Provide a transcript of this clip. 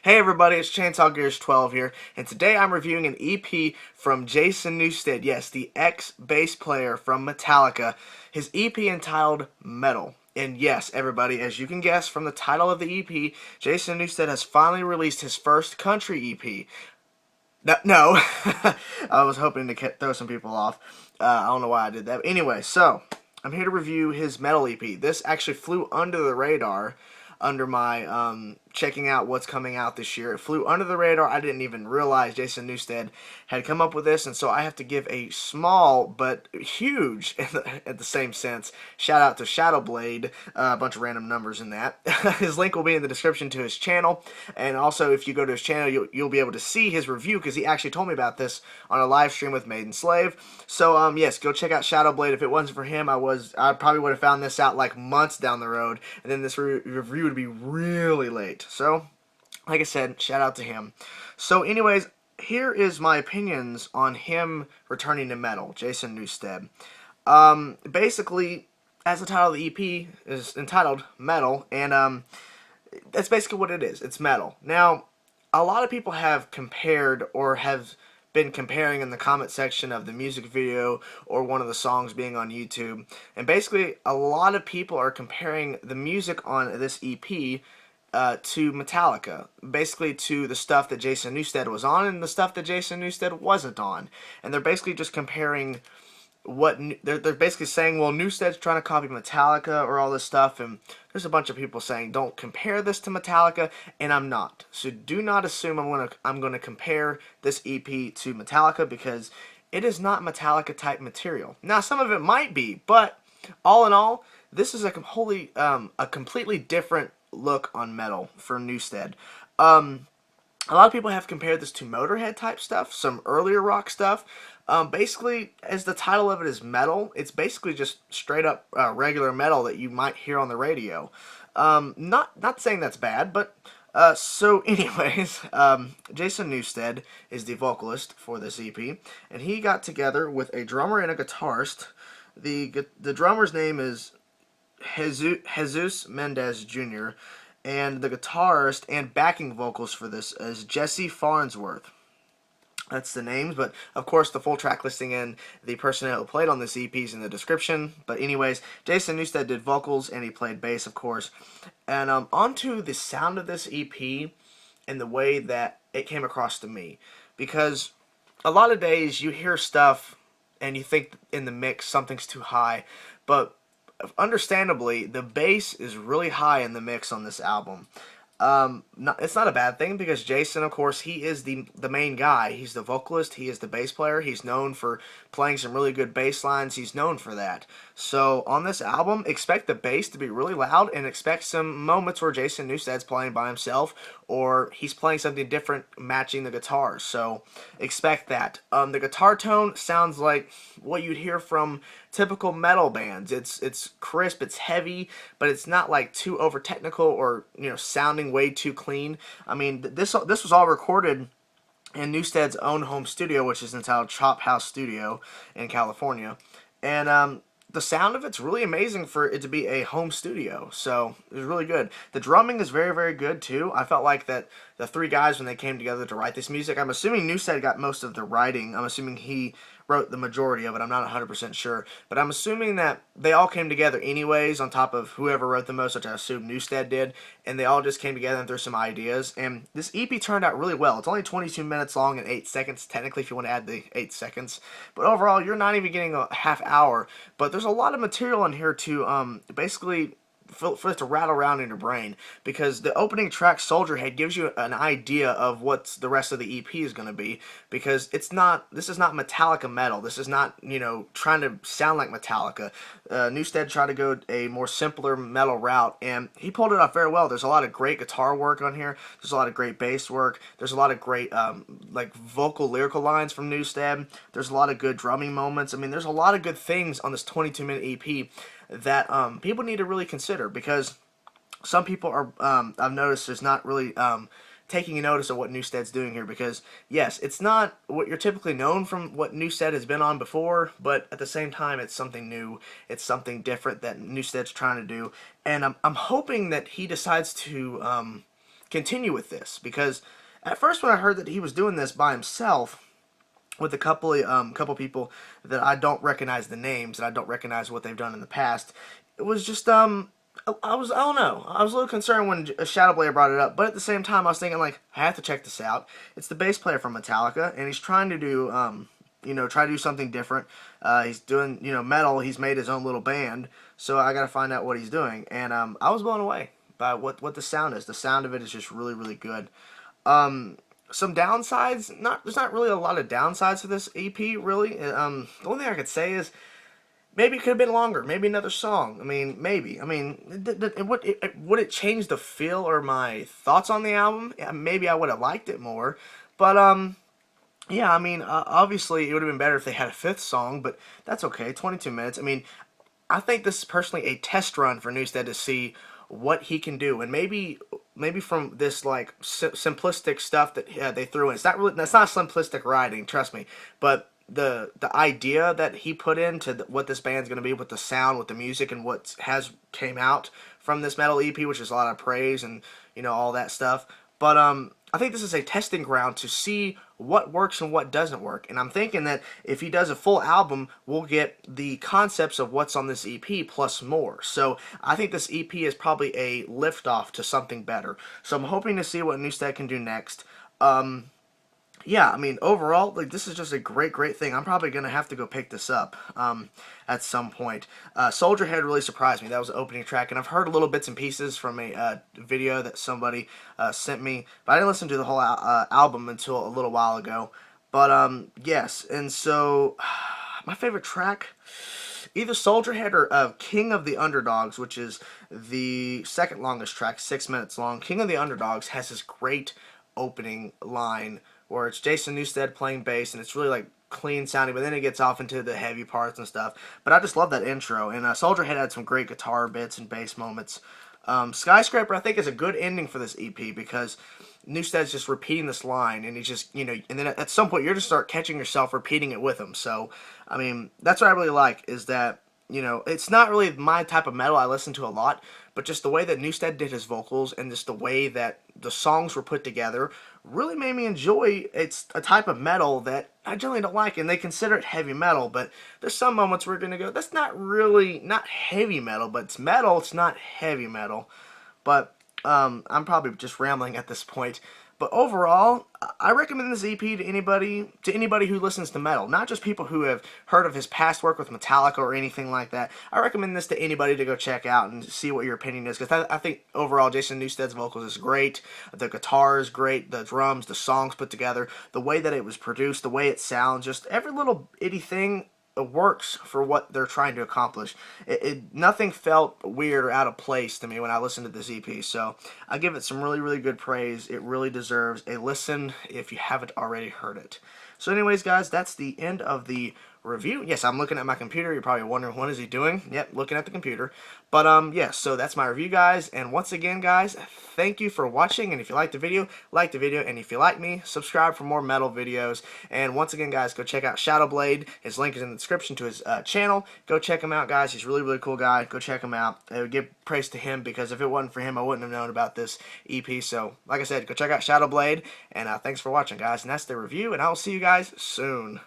Hey everybody, it's Chainsaw Gears 12 here, and today I'm reviewing an EP from Jason Newsted, yes, the ex-bass player from Metallica, his EP entitled Metal. And yes, everybody, as you can guess from the title of the EP, Jason Newsted has finally released his first country EP. No, I was hoping to throw some people off. I don't know why I did that. But anyway, so I'm here to review his metal EP. This actually flew under the radar under my checking out what's coming out this year. It flew under the radar. I didn't even realize Jason Newsted had come up with this, and so I have to give a small but huge, at the same sense, shout out to ShadowBlade. A bunch of random numbers in that. His link will be in the description to his channel, and also if you go to his channel, you'll be able to see his review because he actually told me about this on a live stream with Maiden Slave. So yes, go check out ShadowBlade. If it wasn't for him, I probably would have found this out like months down the road, and then this review would be really late. So, like I said, shout out to him. So anyways, here is my opinions on him returning to metal, Jason Newsted. Basically, as the title of the EP is entitled Metal, and that's basically what it is. It's metal. Now, a lot of people have compared or have been comparing in the comment section of the music video or one of the songs being on YouTube, and basically a lot of people are comparing the music on this EP to Metallica, basically to the stuff that Jason Newsted was on and the stuff that Jason Newsted wasn't on, and they're basically just comparing what they're basically saying, well, Newsted's trying to copy Metallica or all this stuff, and there's a bunch of people saying don't compare this to Metallica, and I'm not. So do not assume I'm gonna compare this EP to Metallica, because it is not Metallica type material. Now some of it might be, but all in all, this is a completely different look on metal for Newsted. A lot of people have compared this to Motorhead type stuff, some earlier rock stuff. Basically, as the title of it is metal, it's basically just straight up regular metal that you might hear on the radio. Not saying that's bad, but so anyways, Jason Newsted is the vocalist for this EP, and he got together with a drummer and a guitarist. The drummer's name is Jesus Mendez Jr., and the guitarist and backing vocals for this is Jessie Farnsworth. That's the names, but of course the full track listing and the personnel who played on this EP is in the description. But anyways, Jason Newsted did vocals and he played bass, of course. And onto the sound of this EP and the way that it came across to me, because a lot of days you hear stuff and you think in the mix something's too high, but understandably the bass is really high in the mix on this album. It's not a bad thing, because Jason, of course, he is the main guy. He's the vocalist, he is the bass player, he's known for playing some really good bass lines, he's known for that. So on this album, expect the bass to be really loud, and expect some moments where Jason Newsted's playing by himself, or he's playing something different matching the guitars. So expect that. The guitar tone sounds like what you'd hear from typical metal bands. It's crisp, it's heavy, but it's not like too over technical or sounding way too clean. I mean, this was all recorded in Newsted's own home studio, which is entitled Chop House Studio in California, and the sound of it's really amazing for it to be a home studio. So it was really good. The drumming is very, very good too. I felt like that the three guys, when they came together to write this music, I'm assuming Newsted got most of the writing. I'm assuming he wrote the majority of it. I'm not 100% sure, but I'm assuming that they all came together anyways, on top of whoever wrote the most, which I assume Newsted did, and they all just came together and threw some ideas, and this EP turned out really well. It's only 22 minutes long and 8 seconds, technically, if you want to add the 8 seconds, but overall, you're not even getting a half hour, but there's a lot of material in here to basically for it to rattle around in your brain, because the opening track, Soldierhead, gives you an idea of what the rest of the EP is going to be, because this is not Metallica metal. This is not, trying to sound like Metallica. Newsted tried to go a more simpler metal route, and he pulled it off very well. There's a lot of great guitar work on here. There's a lot of great bass work. There's a lot of great like vocal lyrical lines from Newsted. There's a lot of good drumming moments. I mean, there's a lot of good things on this 22-minute EP that people need to really consider, because some people are, I've noticed, is not really taking notice of what Newsted's doing here, because yes, it's not what you're typically known from what Newsted has been on before, but at the same time it's something new, it's something different that Newsted's trying to do, and I'm hoping that he decides to continue with this, because at first when I heard that he was doing this by himself with a couple people that I don't recognize the names and I don't recognize what they've done in the past, it was just I don't know. I was a little concerned when ShadowBlade brought it up, but at the same time I was thinking, like, I have to check this out. It's the bass player from Metallica, and he's trying to do try to do something different. He's doing, metal. He's made his own little band, so I got to find out what he's doing. And I was blown away by what the sound is. The sound of it is just really, really good. Some downsides, there's not really a lot of downsides to this EP, really. The only thing I could say is maybe it could have been longer. Maybe another song. I mean, maybe. I mean, would it change the feel or my thoughts on the album? Yeah, maybe I would have liked it more. But, yeah, I mean, obviously it would have been better if they had a fifth song, but that's okay. 22 minutes. I mean, I think this is personally a test run for Newsted to see what he can do, and maybe from this like simplistic stuff that they threw in. That's not simplistic writing, trust me, but the idea that he put into what this band's going to be, with the sound, with the music, and what has came out from this metal EP, which is a lot of praise and all that stuff. But I think this is a testing ground to see what works and what doesn't work. And I'm thinking that if he does a full album, we'll get the concepts of what's on this EP plus more. So I think this EP is probably a liftoff to something better. So I'm hoping to see what Newsted can do next. Yeah, I mean, overall, like, this is just a great thing. I'm probably going to have to go pick this up at some point. Soldierhead really surprised me. That was the opening track, and I've heard little bits and pieces from a video that somebody sent me, but I didn't listen to the whole album until a little while ago. But, yes, and so, my favorite track, either Soldierhead or King of the Underdogs, which is the second longest track, 6 minutes long. King of the Underdogs has this great opening line where it's Jason Newsted playing bass, and it's really like clean sounding, but then it gets off into the heavy parts and stuff. But I just love that intro, and Soldierhead had some great guitar bits and bass moments. Skyscraper, I think, is a good ending for this EP, because Newsted's just repeating this line, and he's just, and then at some point you're just start catching yourself repeating it with him. So, I mean, that's what I really like, is that, it's not really my type of metal I listen to a lot, but just the way that Newsted did his vocals and just the way that the songs were put together really made me enjoy. It's a type of metal that I generally don't like, and they consider it heavy metal, but there's some moments where you're going to go, that's not heavy metal, but it's metal, it's not heavy metal. But I'm probably just rambling at this point. But overall, I recommend this EP to anybody who listens to metal, not just people who have heard of his past work with Metallica or anything like that. I recommend this to anybody to go check out and see what your opinion is, because I think overall Jason Newsted's vocals is great, the guitar is great, the drums, the songs put together, the way that it was produced, the way it sounds, just every little itty thing works for what they're trying to accomplish. Nothing felt weird or out of place to me when I listened to this EP, so I give it some really good praise. It really deserves a listen if you haven't already heard it. So anyways, guys, that's the end of the review. Yes, I'm looking at my computer. You're probably wondering, what is he doing? Yep, looking at the computer. But, yes, so that's my review, guys. And once again, guys, thank you for watching. And if you liked the video, like the video. And if you like me, subscribe for more metal videos. And once again, guys, go check out ShadowBlade. His link is in the description to his channel. Go check him out, guys. He's a really cool guy. Go check him out. I would give praise to him, because if it wasn't for him, I wouldn't have known about this EP. So, like I said, go check out ShadowBlade. And thanks for watching, guys. And that's the review. And I will see you guys soon.